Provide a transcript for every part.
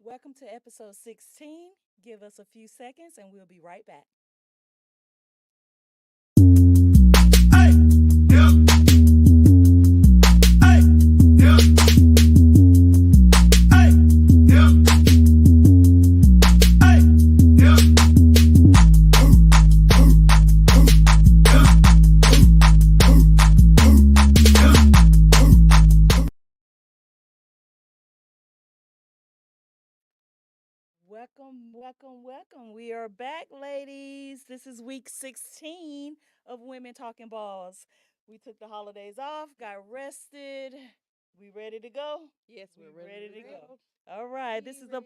Welcome to episode 16. Give us a few seconds and we'll be right back. Hey, yeah, hey, yeah, hey, yeah, hey, yeah, Welcome. We are back, ladies. This is week 16 of Women Talking Balls. We took the holidays off, got rested. We ready to go? Yes, We we're ready ready to to go. go. All right, this is the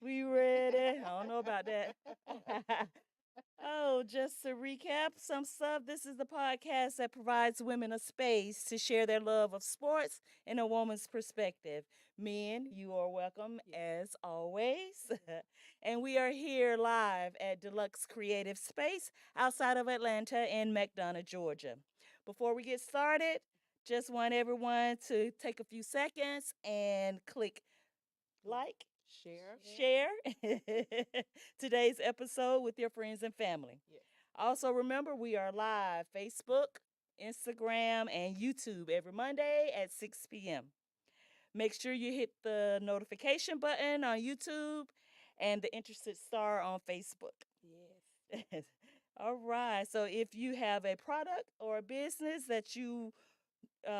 we ready. I don't know about that. Oh, just to recap some stuff, this is the podcast that provides women a space to share their love of sports in a woman's perspective. Men, you are welcome as always. And we are here live at Deluxe Creative Space outside of Atlanta in McDonough, Georgia. Before we get started, just want everyone to take a few seconds and click like, Share. share today's episode with your friends and family. Yes. Also, remember we are live Facebook, Instagram, and YouTube every Monday at 6 p.m. Make sure you hit the notification button on YouTube and the interested star on Facebook. Yes. All right. So if you have a product or a business that you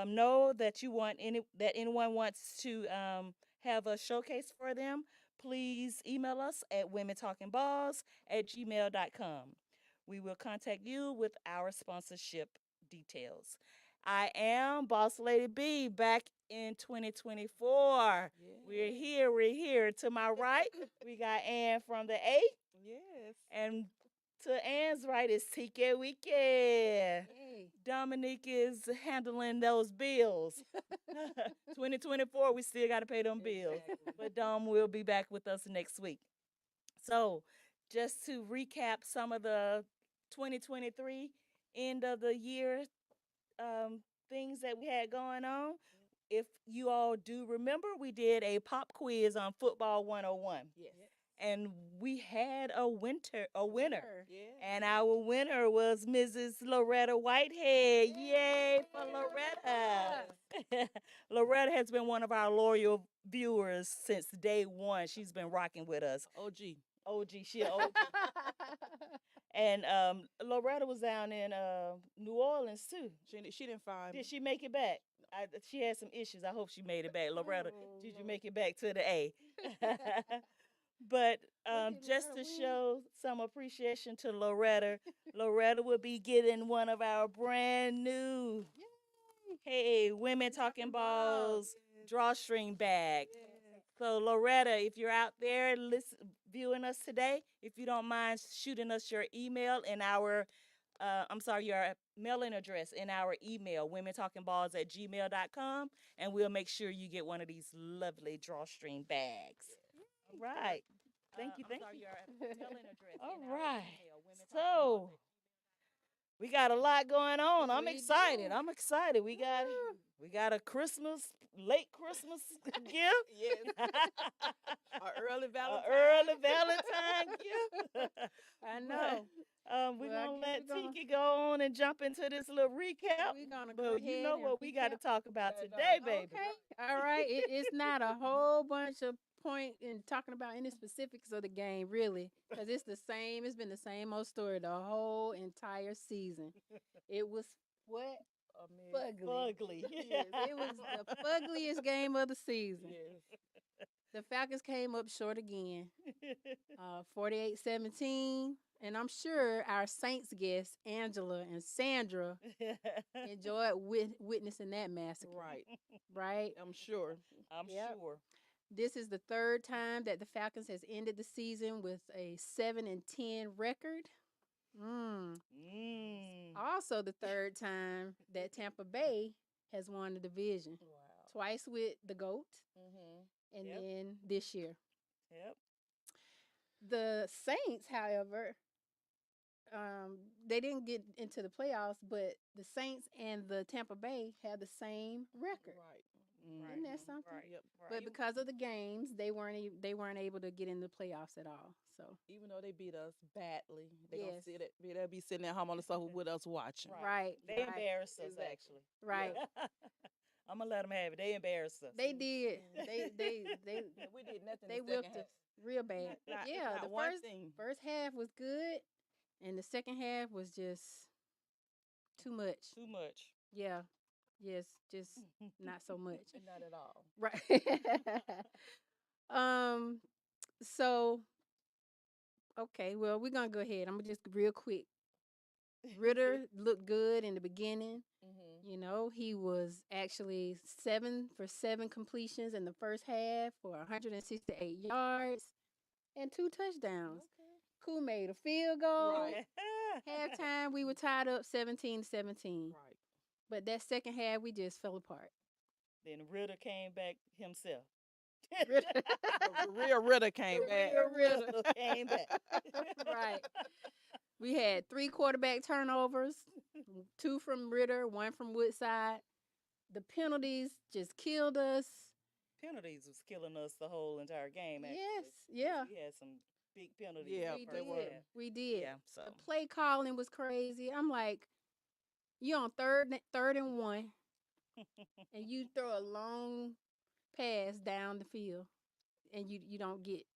know that you want that anyone wants to have a showcase for them, please email us at womentalkingballs@gmail.com. We will contact you with our sponsorship details. I am Boss Lady B back in 2024. We're here. To my right, we got Ann from the A, Yes. and to Ann's right is TK Wike. Hey. Dominique is handling those bills. 2024, we still got to pay them bills. Exactly. But Dom will be back with us next week. So, just to recap some of the 2023 end of the year um, things that we had going on. If you all do remember, we did a pop quiz on Football 101. Yes. And we had a winner. Yeah. And our winner was Mrs. Loretta Whitehead. Yay for Loretta. Loretta has been one of our loyal viewers since day one. She's been rocking with us. OG. OG, she OG. And Loretta was down in New Orleans too. She didn't find Did me. she make it back? She had some issues. I hope she made it back. Loretta, Oh, did you Lord. make it back to the A? But Look at just to Loretta win. show some appreciation to Loretta, Loretta will be getting one of our brand new, hey, Women Talking Balls drawstring bags. So Loretta, if you're out there viewing us today, if you don't mind shooting us your email in our, your mailing address in our email, womentalkingballs@gmail.com, and we'll make sure you get one of these lovely drawstring bags. All right. Thank you. All right. So we got a lot going on. I'm We excited. do. I'm excited. We got a late Christmas gift. Yes. Our early An Valentine. early Valentine gift. I know. We're Well, I gonna guess let we're gonna- Tiki go on and jump into this little recap. We're gonna go But you ahead know and what we got to recap. talk about today, baby. Okay. All right. It's not a whole bunch of point in talking about any specifics of the game, really, because it's the same. It's been the same old story the whole entire season. It was what fugly. Ugly. Yes, it was the fuggliest game of the season. Yes. The Falcons came up short again, 48-17. And I'm sure our Saints guests, Angela and Sandra, enjoyed witnessing that massacre. Right. Right? I'm sure. I'm Yep. sure. This is the third time that the Falcons has ended the season with a 7-10 record. Also, the third time that Tampa Bay has won the division. Wow. Twice with the GOAT, and Yep. then this year. Yep. The Saints, however, they didn't get into the playoffs, but the Saints and the Tampa Bay had the same record. Right. Isn't that something? Right. Yep. Right. But because of the games, they weren't able to get in the playoffs at all. So Even though they beat us badly, they gonna Yes. sit it. They'll be sitting at home on the sofa with us watching. right, They right, embarrassed us Exactly. actually. right. I'm gonna let them have it. They embarrassed us. They did. They And we did nothing. they the whipped second us real bad. half. Not, Yeah, not the one first thing. first half was good, and the second half was just too much. Too much. Yeah, yes, just not so much. Not at all. Right. um. So okay, well we're gonna go ahead. I'm gonna just real quick. Ritter looked good in the beginning. Mm-hmm. You know, he was actually 7 for 7 completions in the first half for 168 yards and 2 touchdowns. Koo made a field goal. Right. Halftime, we were tied up 17-17. Right. But that second half, we just fell apart. Then Ritter came back himself. The real Ritter came back. real Ritter. Came back. Right. We had 3 quarterback turnovers, 2 from Ritter, 1 from Woodside. The penalties just killed us. Penalties was killing us the whole entire game. Actually. Yes, yeah. We had some big penalties. Yeah, in We the they first were. did. half. We did. Yeah. So The play calling was crazy. I'm like, you on third and 1, and you throw a long pass down the field, and you don't get it.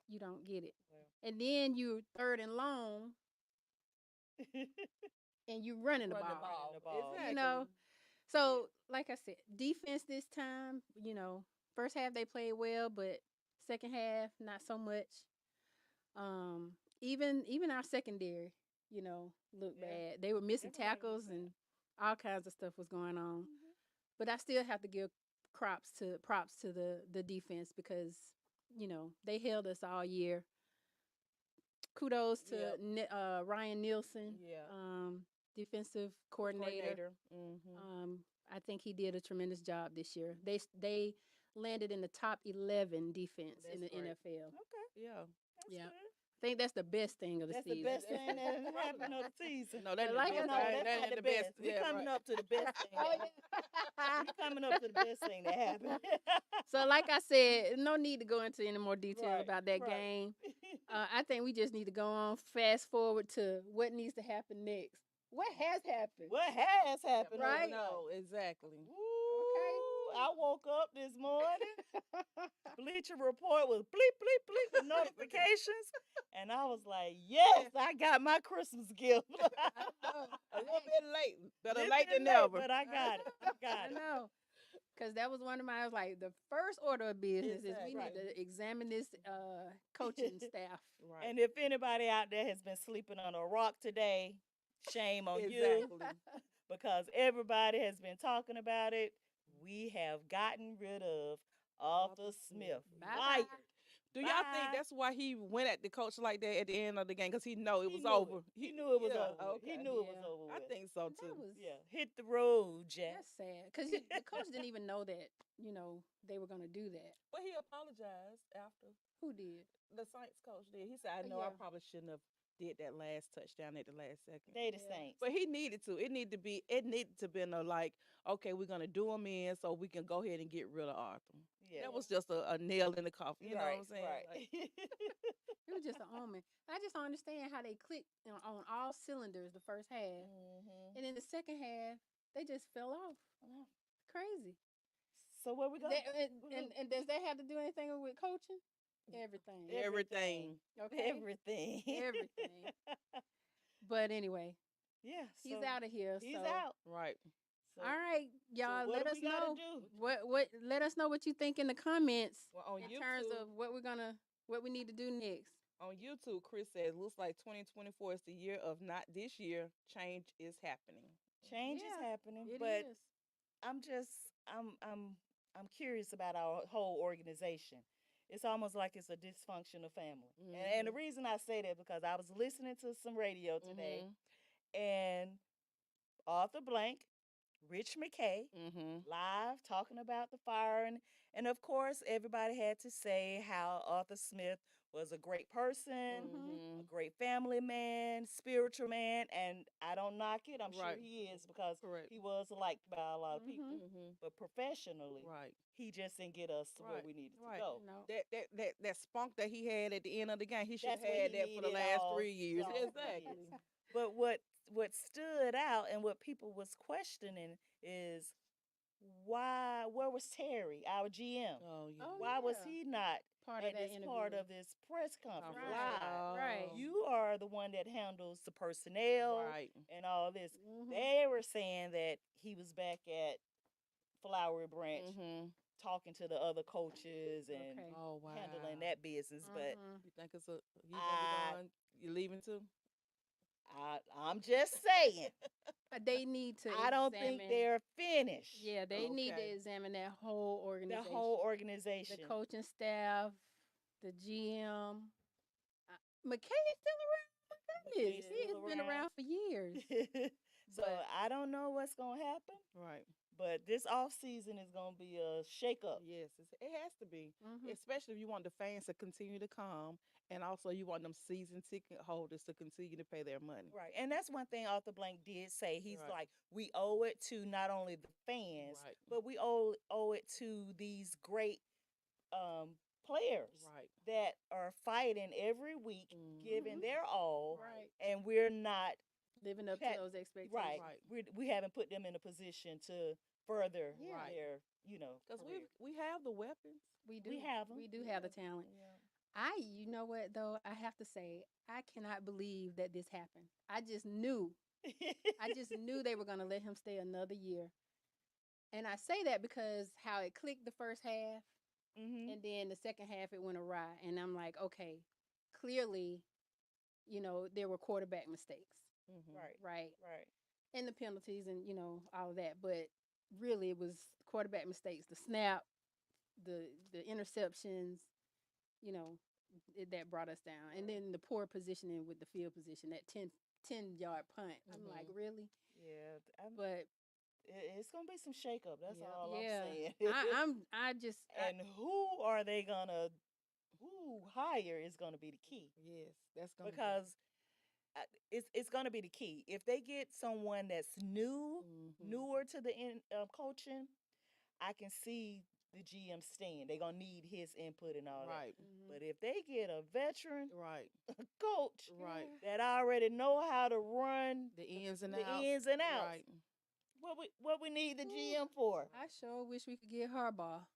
Well. And then you third and long, and you running the Run ball. the ball. Exactly. You know, so like I said, defense this time, you know, first half they played well, but second half not so much. Even our secondary, you know, looked Yeah. bad. They were missing Everybody was tackles bad. and all kinds of stuff was going on. But I still have to give props to the defense because you know they held us all year. Kudos to Yep. Ryan Nielsen, Yeah. defensive coordinator. Mm-hmm. I think he did a tremendous job this year. They landed in the top 11 defense in the That's great. NFL. Okay. Yeah. That's Yeah. good. I think that's the best thing of the That's season. the best thing that happened of the season. No, that's Like the I best. said, that's not the best. We Yeah, coming right. up to the best thing. Oh, that happened. We coming up to the best thing that happened. So, like I said, no need to go into any more detail Right, about that right. game. I think we just need to go on, fast forward to what needs to happen next. What has happened? What has happened? Right? No, exactly. Ooh, I woke up this morning. Bleacher Report was bleep, bleep, bleep with notifications. And I was like, yes, I got my Christmas gift. A little bit late. Better Little late bit than never. But I got it. I got I it. know. Because that was one of my, I was like, the first order of business is we need Exactly. to examine this coaching staff. Right. And if anybody out there has been sleeping on a rock today, shame on you. Exactly. Because everybody has been talking about it. We have gotten rid of Arthur Smith. Bye-bye. Fired. Do y'all think Bye. that's why he went at the coach like that at the end of the game? Because he know it He was knew over. He knew it was Yeah, over. He okay. knew it was Yeah. over with. I think so That too. was, Yeah, hit the road, Jack. that's sad. Because the coach didn't even know that, you know, they were going to do that. But he apologized after. Who did? The Saints coach did. He said, "I know I Yeah. probably shouldn't have did that last touchdown at the last second." They the Yeah. Saints. But he needed to. It needed to be. It needed to be like, okay, we're gonna do him in, so we can go ahead and get rid of Arthur. Yeah. That was just a nail in the coffin. You know what I'm saying? Right. Like, It was just an omen. I just don't understand how they clicked on all cylinders the first half. Mhm. And in the second half, they just fell off. Crazy. So where we going? And does that have to do anything with coaching? Everything. everything. Okay. Everything. Everything. But anyway, Yeah. he's so out of here. He's so. out. Right. So, All right, y'all. what let do us we gotta know do? what. Let us know what you think in the comments Well, on in YouTube, terms of what we need to do next. on YouTube, Chris says, "Looks like 2024 is the year of not this year. Change is happening." Change is Yeah, happening, It but is. I'm curious about our whole organization. It's almost like it's a dysfunctional family. And the reason I say that because I was listening to some radio today Mhm. and Arthur Blank Rich McKay, Mm-hmm. live talking about the fire. And of course, everybody had to say how Arthur Smith was a great person, Mm-hmm. a great family man, spiritual man. And I don't knock it. I'm sure Right. he is because Correct. he was liked by a lot of people. Mhm. Mm-hmm. But professionally, Right. he just didn't get us to where Right. we needed to Right. go. No. That spunk that he had at the end of the game, he should have That's what had he that for the needed last all 3 years. all years. Exactly. But what stood out and what people was questioning is where was Terry, our GM? Oh yeah. Oh, Why was yeah. he not Part of at that this part interview. of this press conference Conference. live? Right. You are the one that handles the personnel Right. and all this. Mhm. They were saying that he was back at Flowery Branch Mm-hmm. talking to the other coaches and Okay. Oh wow. handling that business. But Mhm. You think it's a you gonna I- be going? You leaving too? I'm just saying, They need to. I don't think examine- they're finished. Yeah, they need to Okay. examine that whole The organization. whole organization. The coaching staff, the GM. McKay is still around. My goodness, still he has been around. around for years. So But- I don't know what's gonna happen, Right. but this off season is gonna be a shakeup. Yes, it has to be, Mhm. especially if you want the fans to continue to come, and also you want them season ticket holders to continue to pay their money. Right. And that's one thing Arthur Blank did say. He's Right. like, we owe it to not only the fans, Right. but we owe it to these great players Right. that are fighting every week, giving their all, Right. and we're not Living up Pat- to those expectations. right. Right. We haven't put them in a position to further Yeah. Right. their, Because career. we have the weapons. We do. We have 'em. We do have the talent. You know what though? I have to say, I cannot believe that this happened. I just knew. I just knew they were going to let him stay another year. And I say that because how it clicked the first half, hmm and then the second half it went awry. And I'm like, okay, clearly, there were quarterback mistakes, Mm-hmm. Right. right? Right. And the penalties and all of that. But really, it was quarterback mistakes. The snap, the interceptions, that brought us down. And then the poor positioning with the field position, that 10-yard punt. I'm like, really? Yeah. But It's gonna be some shakeup. That's Yeah. all yeah, I'm saying. and and who are they gonna? Who hire is gonna be the key Yes, that's gonna because it's gonna be the key. If they get someone that's newer to the coaching, I can see the GM staying. They're gonna need his input and all right, Mhm. that. But if they get a veteran right, coach right. that already know how to run The ins and the outs. ins and outs, Right. what we need the GM for? I sure wish we could get Harbaugh.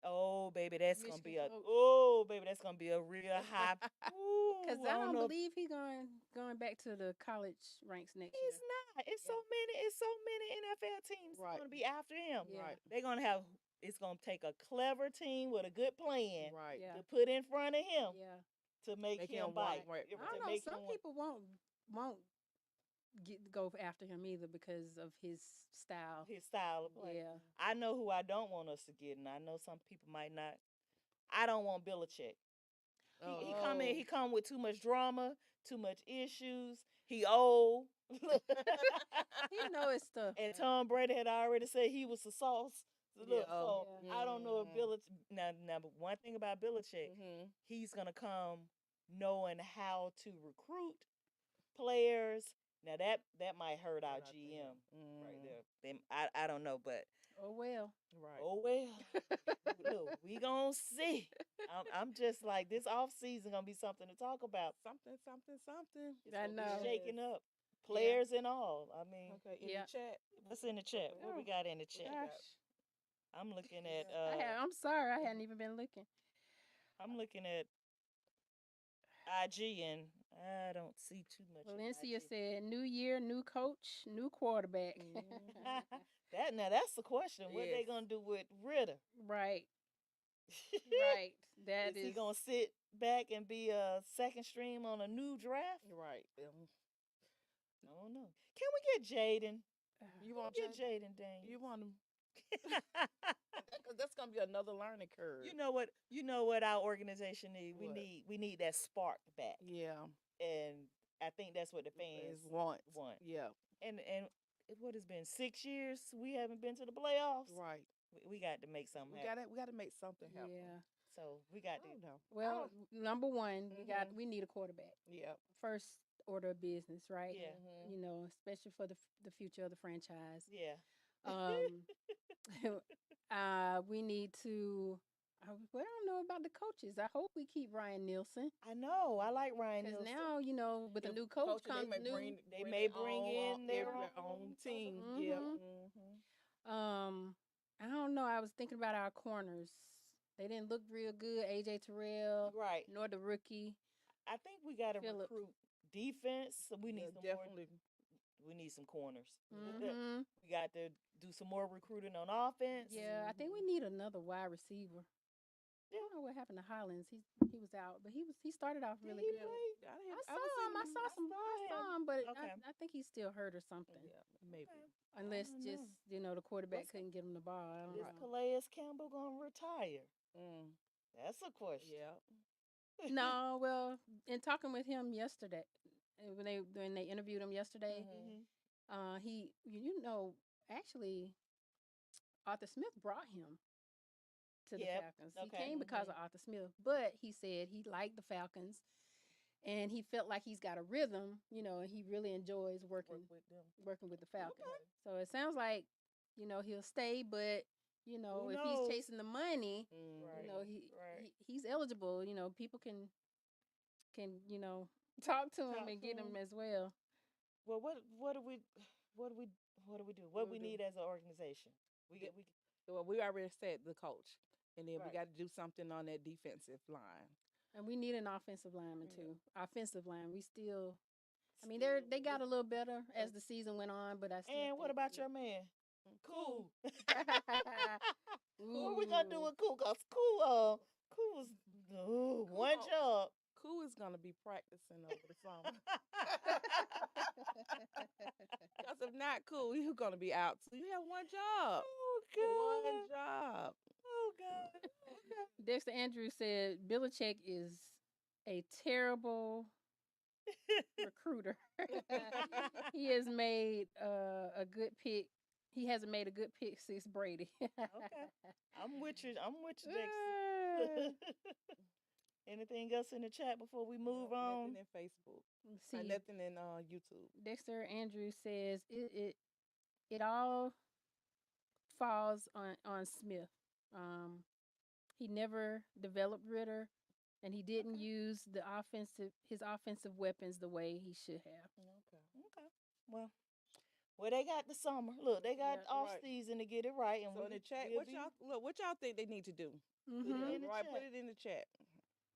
Oh baby, that's gonna be Michigan a real high. Ooh, Because I don't know if- believe he's going back to the college ranks next he's year. not. It's so many NFL teams Right. gonna be after him. Yeah. Right. They're gonna have. It's gonna take a clever team with a good plan Right. Yeah. to put in front of him Yeah. to make Make him him bite. want- right, To I don't know. make Some him want- people won't go after him either because of his style. his style of play. Yeah. I know who I don't want us to get, and I know some people might not. I don't want Belichick. He come in. He come with too much drama, too much issues. He old. He know his stuff. And Tom Brady had already said he was the sauce. So Yeah. look, so Yeah. I don't know if Mm. Belichick. Now, but one thing about Belichick, Mm-hmm. he's gonna come knowing how to recruit players. Now that might hurt our GM right there. I don't know, but Oh well. Right. oh well. Look, we gonna see. I'm just like this off season gonna be something to talk about. Something. It's I gonna be know. shaking up, players and all. I mean, Okay. In Yeah. the chat. what's in the chat? What we Oh, got in the chat? Gosh. I'm looking at I'm sorry. I hadn't even been looking. I'm looking at IG and I don't see too much. in Valencia IG. said, "New year, new coach, new quarterback." That's the question. What they Yes. gonna do with Ritter? Right. Right. That Is he gonna sit back and be a second stream on a new draft? Right. I don't know. Can we get Jaden? You want Get Jay? Jaden Daniels. You want him? Because that's gonna be another learning curve. You know what? You know what our organization need. What? We need that spark back, Yeah. and I think that's what the Fans fans want. want. Yeah. And what has been 6 years we haven't been to the playoffs. Right. We got to make something We happen. gotta make something happen. Yeah. So we got I to. don't know. Well, number one, Mhm. we need a quarterback. Yeah. First order of business, right? Yeah. You know, especially for the future of the franchise. Yeah. Um, we need to. Well, I don't know about the coaches. I hope we keep Ryan Nielsen I know. I like Ryan because Nielsen. now you know with the If new coach coaching, comes new. They may bring in their their own own team. Yep. Mhm. I don't know. I was thinking about our corners. They didn't look real good. AJ Terrell, Right. nor the rookie. I think we got to Phillip. recruit defense. So we need some more. definitely. We need some corners. Hmm We got to do some more recruiting on offense. Yeah, I think we need another wide receiver. I Yeah. don't know what happened to Hollins. He was out, but he started off Did really he good. play? I saw him. I saw him, but Okay. I think he's still hurt or something. Yeah, maybe. Okay. Unless don't just know. the quarterback What's- couldn't get him the ball. I don't Is know. Calais Campbell gonna retire? Mm, That's a question. yeah. No, well, in talking with him yesterday, when they interviewed him yesterday, Mhm. he you know actually Arthur Smith brought him to the Yep, Falcons. okay, He came because of Arthur Smith, but he said he liked the Falcons, and he felt like he's got a rhythm, you know, and he really enjoys working Work with them. with the Falcons. So it sounds like he'll stay, but Who if knows? he's chasing the money, Right. Right. he's eligible. People can talk to him Talk and to get him. him as well. Well, what do we do? What What we we do? need as an organization? We Well, we already said the coach, and then Right. we got to do something on that defensive line. And we need an offensive lineman Yeah. too. Offensive line, we still. I mean, they got a little better as the season went on, but I still. And what think about we- your man? Cool. Ooh. What we gonna do with Cool? Cause Cool was one Cool. job. Who is gonna be practicing over the summer? Because if not cool, you're gonna be out. So you have one job. Oh One God. job. Oh God. Okay. Dexter Andrews said Belichick is a terrible recruiter. He has made a good pick. He hasn't made a good pick since Brady. I'm with you. Dexter. Anything else in the chat before we move on? Nothing in Facebook. See, Nothing in YouTube. Dexter Andrews says it all falls on Smith. He never developed Ritter, and he didn't use his offensive weapons the way he should have. Okay. Well, they got the summer. Look, they got Yeah, off right. season to get it right. And So in the chat, we'll what y'all think they need to do? it Mhm. in the Right, chat. put it in the chat.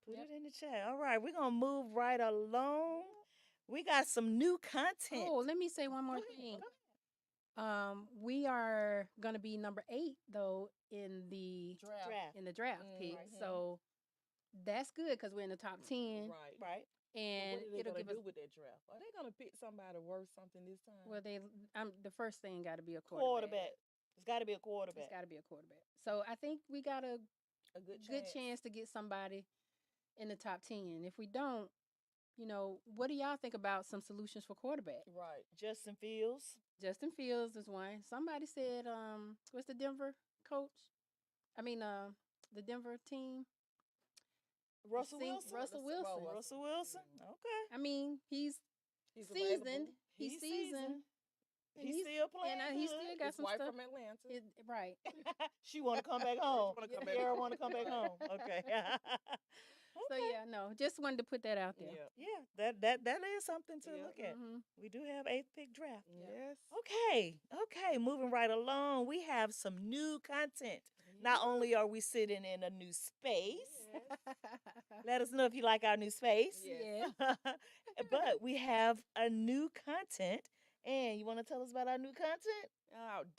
Put Yep. it in the chat. All right, we're gonna move right along. We got some new content. Oh, let me say one more Go ahead, thing. go ahead. We are gonna be number 8 though in the draft pick. Right. So that's good because we're in the top 10, Right. Right. and What are they it'll gonna give us. do with that draft? Are they gonna pick somebody worth something this time? Well, the first thing got to be a Quarterback. It's got to be a It's quarterback. got to be a quarterback. So I think we got a a good good chance to get somebody in the top 10. If we don't, what do y'all think about some solutions for quarterback? Right. Justin Fields. Justin Fields is one. Somebody said, what's the Denver coach? I mean, the Denver team. Russell Sing- Wilson. Russell Wilson. Russell Wilson. Okay. I mean, he's He's seasoned. available. He's seasoned. and He's still playing. and he good. still got His some wife stuff. from Atlanta. Right. She want to come back home. wanna come back Sarah home. want to come back home. Okay. So yeah, no, just wanted to put that out there. Yeah. Yeah, that is something to Yeah. look at. Mhm. We do have 8th pick draft. Yes. Okay, moving right along. We have some new content. Not only are we sitting in a new space, let us know if you like our new space. Yeah. But we have a new content. And you want to tell us about our new content?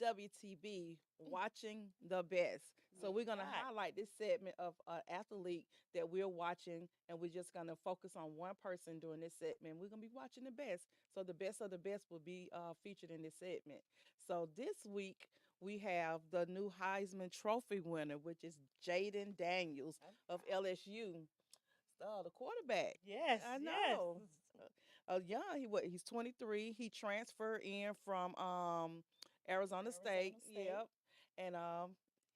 WTB, watching the best. So we're gonna Right. highlight this segment of an athlete that we're watching, and we're just gonna focus on one person during this segment. We're gonna be watching the best. So the best of the best will be featured in this segment. So this week we have the new Heisman Trophy winner, which is Jaden Daniels of LSU. The quarterback. Yes. I know. young. He's 23. He transferred in from Arizona State. State. Yep. And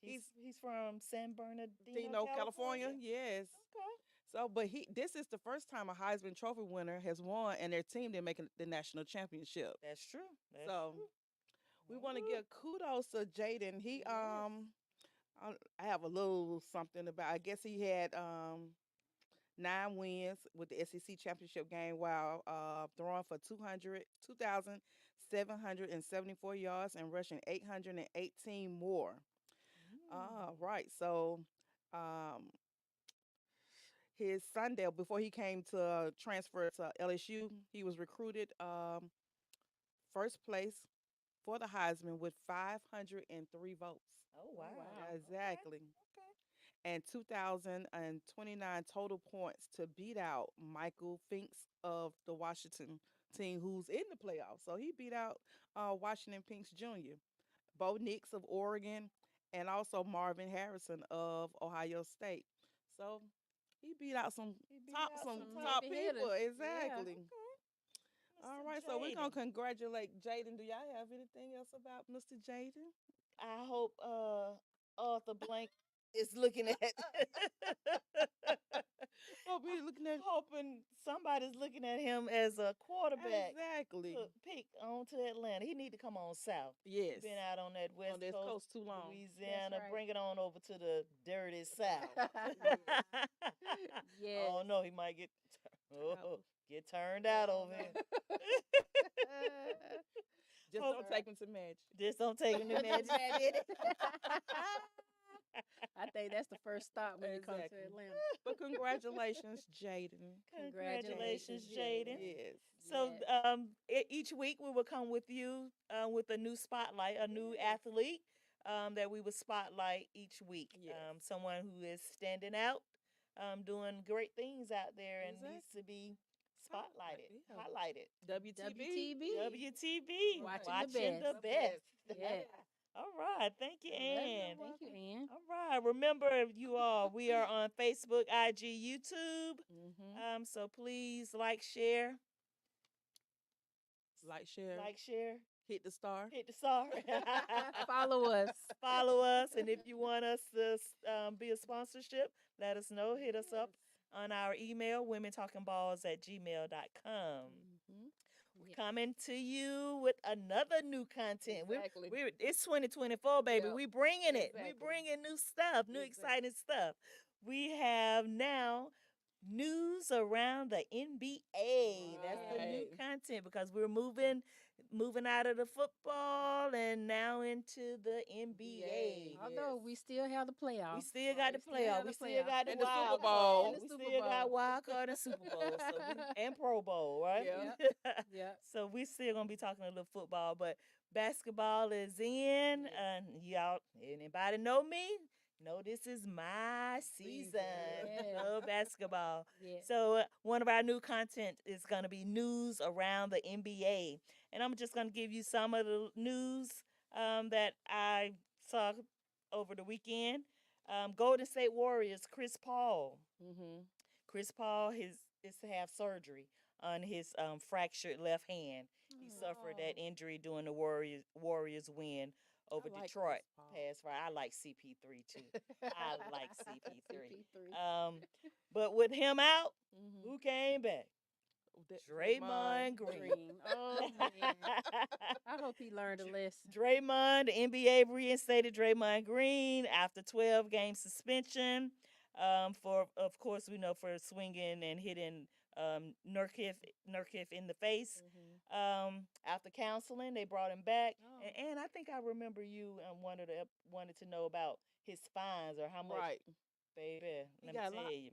He's from San Bernardino, Dino, California. Yes. Okay. So, but this is the first time a Heisman Trophy winner has won, and their team didn't make the national championship. That's true. That's So true. we want to Woo. give kudos to Jaden. He Yes. I have a little something about. I guess he had 9 wins with the SEC championship game while throwing for 2,774 yards and rushing 818 more. Right. So his Sunday before he came to transfer to LSU, he was recruited first place for the Heisman with 503 votes. Oh wow. wow. Exactly. Okay. And 2,029 total points to beat out Michael Finks of the Washington team, who's in the playoffs. So he beat out Washington Finks Jr., Bo Nix of Oregon, and also Marvin Harrison of Ohio State. So he beat out some He beat top out some some top heavy people. hitters. Exactly. All Mr. right, so we're gonna Jaden. congratulate Jaden. Do y'all have anything else about Mr. Jaden? I hope Arthur Blank is looking at Oh, we're looking at hoping somebody's looking at him as a quarterback exactly. to pick on to Atlanta. He need to come on south. Yes. Been out on that west On this coast, coast too long. Louisiana. right. Bring it on over to the dirty south. Yes. Oh no, he might get Out. get turned out over here. Just Oh, don't take him to match. Just don't take him to Magic City. I think that's the first stop when you come to Exactly. Atlanta. But congratulations, Jaden. Congratulations, Congratulations, Jaden. Yes. So Yes. each week we will come with you with a new spotlight, a new athlete that we will spotlight each week. Yes. Someone who is standing out, doing great things out there and needs to be spotlighted, Yeah. highlighted. WTB. WTB. WTB, Watching the the best. Yeah. All right, thank you, Ann. Thank you, Ann. All right, remember you all, we are on Facebook, IG, YouTube. Mm-hmm. So please like, share, Like, share, hit the star. hit the star. Follow us. Follow us, and if you want us to be a sponsorship, let us know. Hit us up on our email, womentalkingballs@gmail.com. Mm-hmm. We're coming to you with another new content. Exactly. It's 2024, baby. Yep. We bringing it. We Exactly. bringing new stuff, new Exactly. exciting stuff. We have now news around the NBA. That's the new Right. content because we're moving out of the football and now into the NBA. Yeah. Although Yes. we still have the playoffs. We still got the We still have playoff. the We still playoff. got the And the wild Super card. Bowl. And the We Super still got Bowl. wild card and Super Bowl. And Pro Bowl, right? Yeah. Yeah. So we still gonna be talking a little football, but basketball is in. Yes. And y'all, anybody know me? Know this is my season Yes. of basketball. Yeah. So one of our new content is going to be news around the NBA, and I'm just going to give you some of the news that I saw over the weekend. Golden State Warriors, Chris Paul. Mm-hmm. Chris Paul is to have surgery on his fractured left hand. He suffered that Oh. injury during the Warriors win over like Chris Detroit Paul. past Friday. I like CP3 too. I like CP3. CP3. But with him out, Mm-hmm. who came back? Draymond Green. Oh man. I hope he learned a lesson. Draymond, the NBA reinstated Draymond Green after 12-game suspension. Of course, we know for swinging and hitting Nurkic in the face. Mm-hmm. After counseling, they brought him back. Oh. And I think I remember you wanted to know about his fines or how much. Right. Baby, He let got a me lot. tell you.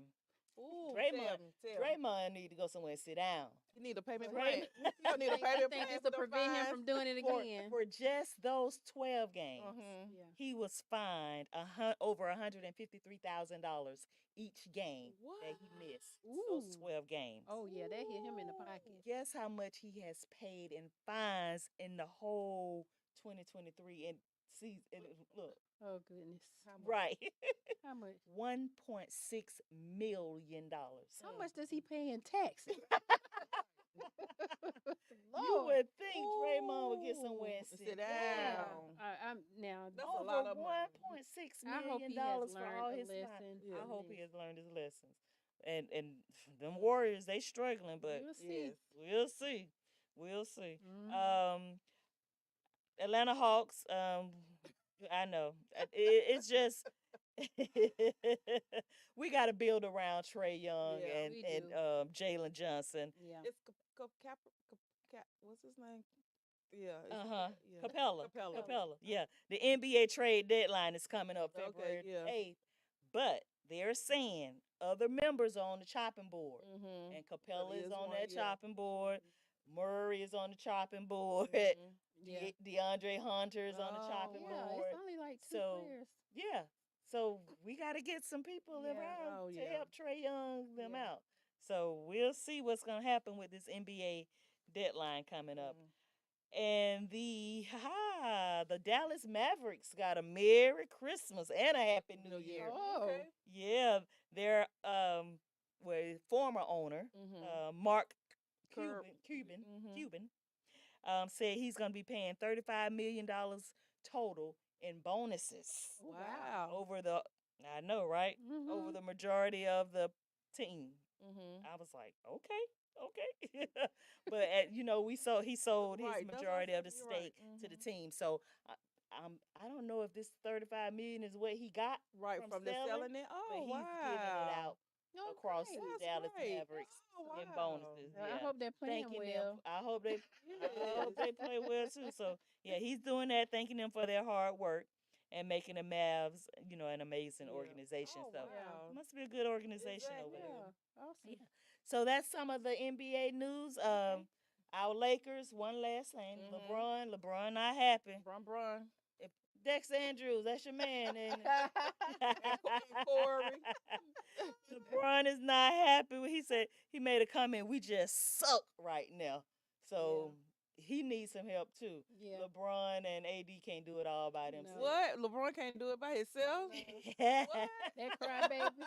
Ooh, Draymond, tell me. Draymond need to go somewhere and sit down. You need a payment Draymond- plan. You don't need a I payment think plan it's for to them prevent him fines. from doing it For, again. for just those 12 games, Mhm. Yeah. he was fined over $153,000 each game that he missed. Those Ooh. 12 games. Oh yeah, that hit him in the pocket. Guess how much he has paid in fines in the whole 2023 and season? Look, Oh goodness. right, How much? $1.6 million. How much does he pay in taxes? You Lord. would think Draymond would get somewhere and Ooh, sit sit Yeah. down. I'm now. That's a Over lot of money. $1.6 I hope million he has dollars for learned all a his lesson. time. Yeah. I from hope he this. has learned his lessons. And them Warriors, they struggling, but We'll see. Yes. we'll see. We'll see. Mhm. Atlanta Hawks. I know it's just we got to build around Trey Young Yeah. and We and do. Jalen Johnson. Yeah. It's what's his name? Yeah. Yeah. Capella. Capella. Capella. Yeah. The NBA trade deadline is coming up Okay, February yeah. 8th. But they're saying other members are on the chopping board. Mm-hmm. And Capella is is on one, that yeah. chopping board. Murray is on the chopping board. Mhm. Yeah. DeAndre Hunter is on the Oh, chopping Yeah. board. It's only like two So players. yeah. So we got to get some people Yeah. around Oh, to yeah. help Trey Young them Yeah. out. So we'll see what's going to happen with this NBA deadline coming up. Mhm. And the Dallas Mavericks got a Merry Christmas and a Happy New Year. Oh. Okay. Yeah, their former owner, Mhm. Mark Curb. Mhm. Cuban, said he's going to be paying $35 million total in bonuses Oh, Wow. over the. I know, right? Over Mhm. the majority of the team. Mhm. I was like, okay. But he sold his Right, that's what I majority of said, the you're right. stake to the Mhm. team. So I don't know if this 35 million is what he got Right from from the selling it. but Oh, he's giving it out Oh, across great. the That's Dallas great. Mavericks Oh, in wow. bonuses. I Yeah, hope they're playing thanking them. well. I hope they Yes. play well too. So yeah, he's doing that, thanking them for their hard work and making the Mavs, an amazing Yeah. organization. Oh, So wow. it must be a good organization over Exactly. there. Yeah. Awesome. Yeah. So that's some of the NBA news. Our Lakers, one last thing. Mhm. LeBron not happy. Brun. If Dex Andrews, that's your man, and And Corey. LeBron is not happy. He said he made a comment. We just suck right now, so he needs some help too. Yeah. LeBron and AD can't do it all by No. themselves. What? LeBron can't do it by himself? That crybaby.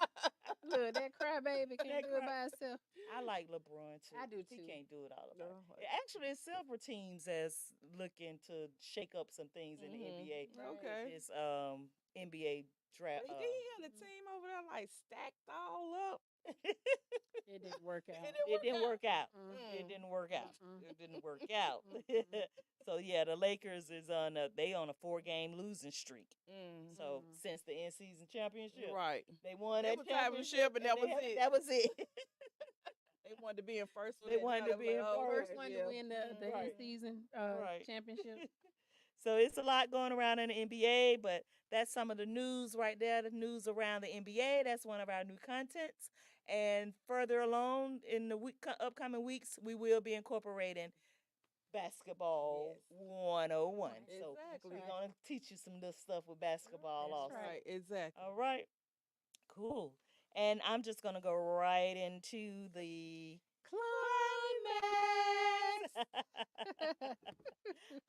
Look, that crybaby can't That do it by herself. I like LeBron too. I do He too. can't do it all by No. Actually, several teams that's looking to shake up some things in the NBA. Right. Okay. This NBA draft. But he had a team over there like stacked all up. It didn't work out. It didn't work out. Mm. It didn't work out. Mm-mm. It didn't work out. Mm-mm. So yeah, the Lakers is on a 4-game losing streak. Mm. So Mm. since the in-season championship, Right. they won They that were championship, and that was it. That was it. They wanted to be in first. They wanted to be in First okay, one yeah. to win the Right. in-season Right. championship. So it's a lot going around in the NBA, but that's some of the news right there, the news around the NBA. That's one of our new contents. And further along in the upcoming weeks, we will be incorporating basketball Yes. 101. So Exactly. we're going to teach you some little stuff with basketball That's also. Right. Exactly. All right. Cool. And I'm just going to go right into the climax.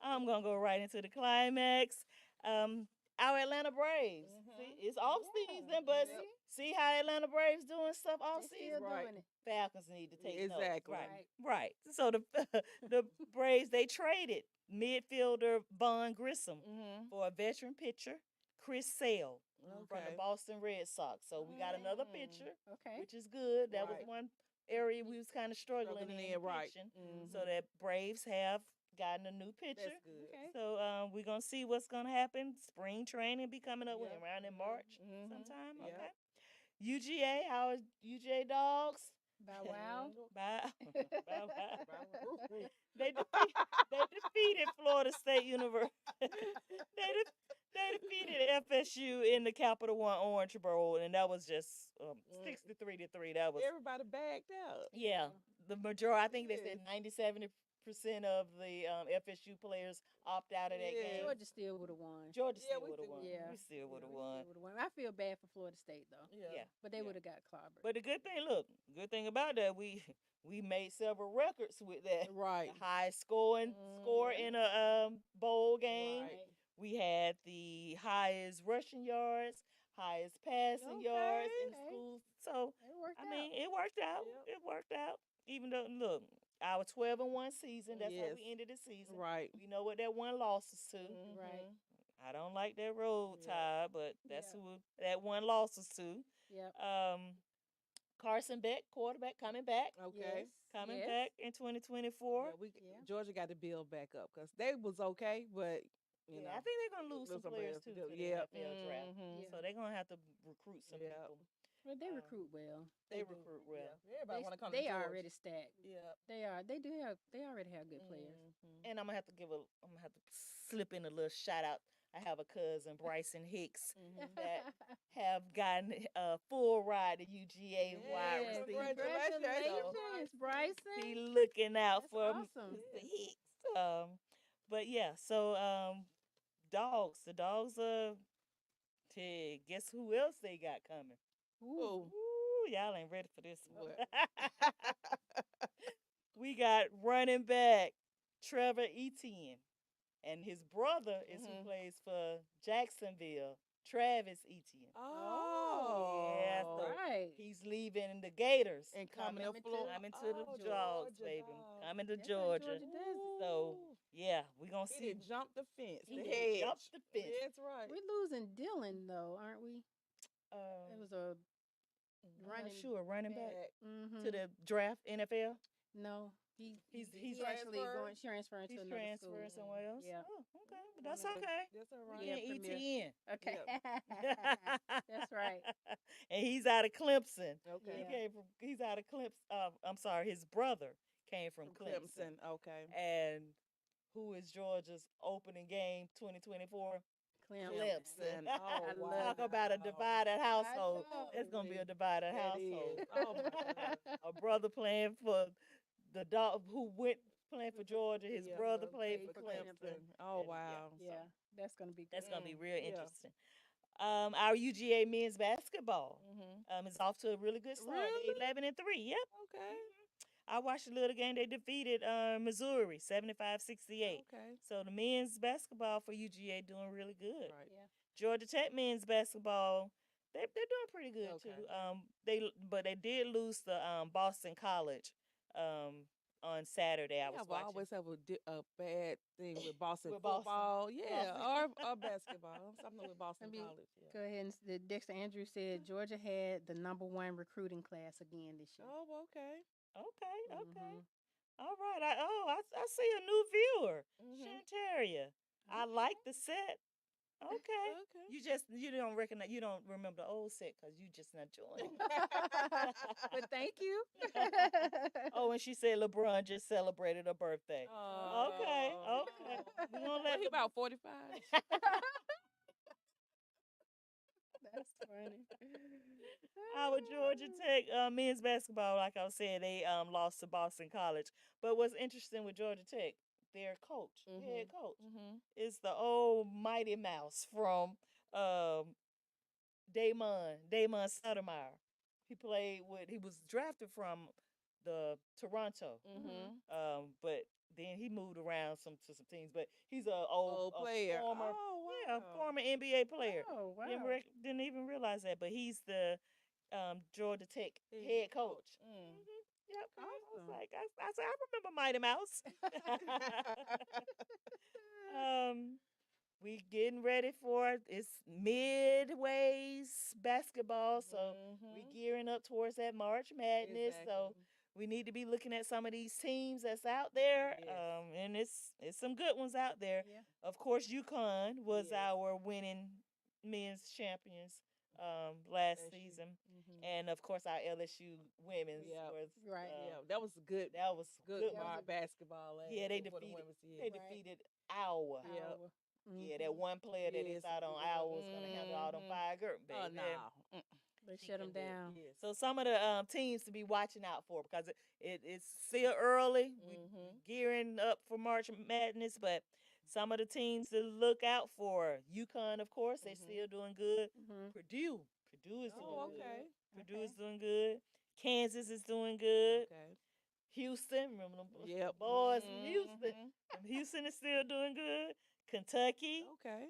I'm going to go right into the climax. Our Atlanta Braves. See, it's off season, but Yep. see how Atlanta Braves doing stuff off They season? still Right. doing it. Falcons need to take notes. Exactly. Right. Right. So the the Braves, they traded midfielder Vaughn Grissom Mm-hmm. for a veteran pitcher, Chris Sale, from the Okay. Boston Red Sox. So we got another Mm. pitcher, Okay. which is good. That was Right. one area we was kind of struggling in right. pitching. Mhm. So that Braves have gotten a new pitcher. That's good. Okay. So we're gonna see what's gonna happen. Spring training be coming up Yep. around in March Mhm. sometime. Yep. Okay. UGA, how is UGA Dogs? Bow wow. Bye. Bye. Wow. They defeated Florida State University. They defeated FSU in the Capital One Orange Bowl, and that was just 63-3. That was Everybody backed out. yeah. The majority, I think they said Yes. 90-70% of the FSU players opt out of that Yes. game. Georgia still would have won. Georgia Yeah, still we would have still won. would've We still would have We won. still would've won. I feel bad for Florida State though, Yeah. but they Yeah. would have got clobbered. But the good thing about that, we made several records with that. Right. The highest score in a bowl game. Right. We had the highest rushing yards, highest passing yards in Okay. school. So It worked I out. mean, it worked out. Yep. It worked out. Even though look, our 12-1 season. That's how Yes. we ended the season. Right. We know what that one loss is to. Right. Mhm. I don't like that road Yeah. tie, but that's Yeah. who that one loss is to. Yep. Carson Beck, quarterback, coming back. Okay. Coming Yes. back in 2024. Yeah, Yeah. Georgia got to build back up because they was okay, but you know, I think they're gonna lose some players too to the Yeah. NFL draft. Mhm. Yeah. So they're gonna have to recruit some Yep. people. Well, they Um, recruit well. They do. recruit well. Yeah. Everybody want to come to They Georgia. already stacked. Yeah. They are. They do have. They already have good players. Mhm. And I'm gonna have to slip in a little shout out. I have a cousin, Bryson Hicks, Mhm. that have gotten a full ride to UGA wide Yes, receiver. congratulations, Bryson. Be looking out That's for awesome. Mr. Hicks. But yeah, so the dogs guess who else they got coming? Ooh. Ooh, y'all ain't ready for this one. What? We got running back Trevor Etienne, and his brother is who Mhm. plays for Jacksonville, Travis Etienne. Oh. Yeah, so Right. he's leaving the Gators And coming to to- Florida. coming to the Oh, Dogs, Georgia baby. Dogs. Coming to That's how Georgia. Georgia does it. So Ooh. yeah, we gonna He see. did jump the fence. He the did hedge. jump the fence. That's right. We're losing Dylan though, aren't we? Um, It was a I'm not running sure running back Mhm. to the draft NFL. No, He's he actually going transferring He's to another transferring school. somewhere else. Yeah. Oh, okay, but One that's of the- okay. That's all We right. Yeah, getting Premier. ETN. Okay. That's right. And he's out of Clemson. Okay. He Yeah. came from. He's out of Clemson. I'm sorry, his brother came from Clemson. Okay. And who is Georgia's opening game 2024? Clemson. Clemson. Oh, I wow. Talk about a divided household. know. It's gonna be a divided That household. is. Oh, my God. A brother playing for the dog who went playing for Georgia. His Yeah, brother so played played for for Clemson. Oh, And, wow. Yeah, that's gonna be That's good. gonna be real yeah. interesting. Our UGA men's basketball Mm-hmm. is off to a really good start. Really? 11-3. Yep. Okay. I watched a little game. They defeated Missouri 75-68. Okay. So the men's basketball for UGA doing really good. Right. Yeah. Georgia Tech men's basketball, they're doing pretty good Okay. too. They did lose to Boston College on Saturday. I was I watching. always have a bad thing with Boston With Boston. football. Yeah, Boston. or basketball. Something with Boston Let me College. Yeah. Go ahead and Dexter Andrews said Georgia had the #1 recruiting class again this year. Oh, okay. Okay. Mhm. All right. I see a new viewer, Mhm. Shantaria. I like the set. Okay. Okay. You don't recognize, you don't remember the old set because you just not joining. But thank you. Oh, and she said LeBron just celebrated her birthday. Okay. Oh. We gonna What, let he about 45. That's funny. our Georgia Tech men's basketball, like I was saying, they lost to Boston College. But what's interesting with Georgia Tech, their coach, their head coach, Mm-hmm. is the old Mighty Mouse from Damon Stoudemire. He was drafted from the Toronto, Mm-hmm. but then he moved around to some teams. But he's a old player. former, Oh, wow. yeah, former NBA player. Oh wow. Didn't even realize that, but he's the Georgia Tech head coach. Mm. Yep. I was Awesome. like, I said, I remember Mighty Mouse. We getting ready for it's midways basketball, so we Mhm. gearing up towards that March Madness. So Exactly. we need to be looking at some of these teams that's out there, Yes. and it's some good ones out there. Yeah. Of course, UConn was Yes. our winning men's champions last LSU. season, Mhm. and of course our LSU women's Yeah. was Right. Yeah, that was good. that was Good That was a- basketball. Last Yeah, they year for the defeated- women's, yeah. They Right. defeated Iowa. Yeah. Hour. Yeah, that one player that they Yes, thought on yeah. Iowa was gonna handle all them Mhm. fire girl, Oh, baby. no. They She shut them couldn't do it. down. Yes. So some of the teams to be watching out for because it's still early. We Mhm. gearing up for March Madness, but some of the teams to look out for. UConn, of course, they Mhm. still doing good. Mhm. Purdue is doing Oh, good. okay. Purdue is doing good. Kansas is doing good. Okay. Houston, remember them Yep. boys from Houston. Mhm. Houston is still doing good. Kentucky, Okay.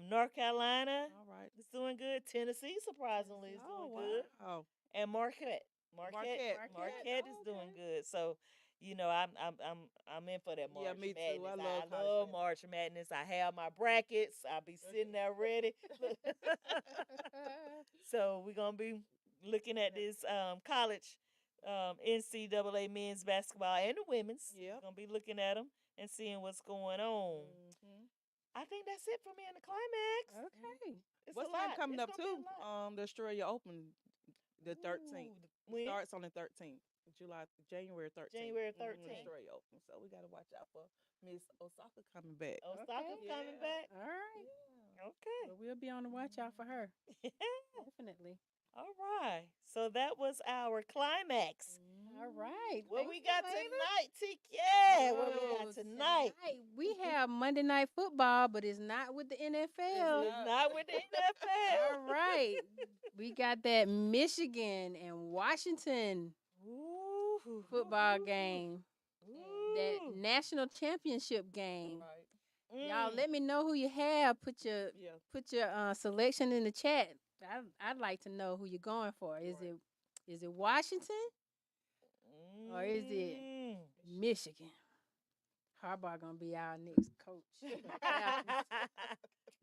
North Carolina All right. is doing good. Tennessee, surprisingly, is Oh, doing good. wow. And Marquette. Marquette is Okay. doing good. So, you know, I'm in for that March Yeah, me too. Madness. I love I college love madness. March Madness. I have my brackets. I'll be sitting there ready. So we're gonna be looking at this college NCAA men's basketball and the women's. Yep. Gonna be looking at them and seeing what's going on. Mhm. I think that's it for me in the climax. Okay. It's What's a time lot. coming It's up gonna be too? a lot. The Australia Open, the 13th. Ooh, It when? starts on the 13th, January 13th. January The 13th. Australia Open. So we gotta watch out for Miss Osaka coming back. Osaka's Okay. coming Yeah. back. All right. Yeah. Okay. Well, we'll be on the watch out for her. Definitely. All right. So that was our climax. All right. What Thank we you, got ladies. tonight, Yeah, what we Oh, got tonight? we have Monday Night Football, but it's not with the NFL. It's not with the NFL. All right. We got that Michigan and Washington Ooh. football game, that Ooh. national championship game. Right. Y'all, Mm. let me know who you have. Put your Yeah. selection in the chat. I'd like to know who you're going for. Right. Is it Washington or is it Mm. Michigan? Harbaugh gonna be our next coach.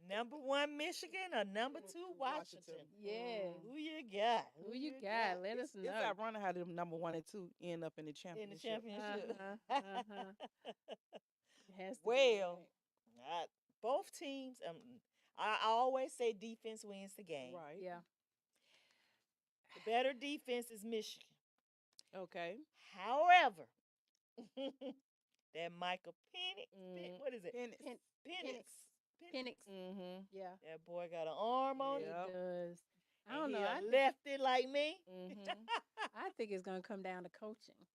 Number 1 Michigan or number 2 Washington? Yeah. Who you got? Who you got? Let us It's know. ironic how them number 1 and 2 end up in the In the championship. championship. It has to be, Well, right? both teams. I always say defense wins the game. Right. Yeah. The better defense is Michigan. Okay. However, that Michael Penix, Mm. what is it? Penix. Penix. Penix. Mhm. Yeah. That boy got an arm on It it. Yep. does. I and don't he know. a I think, lefty like me. Mhm. I think it's gonna come down to coaching.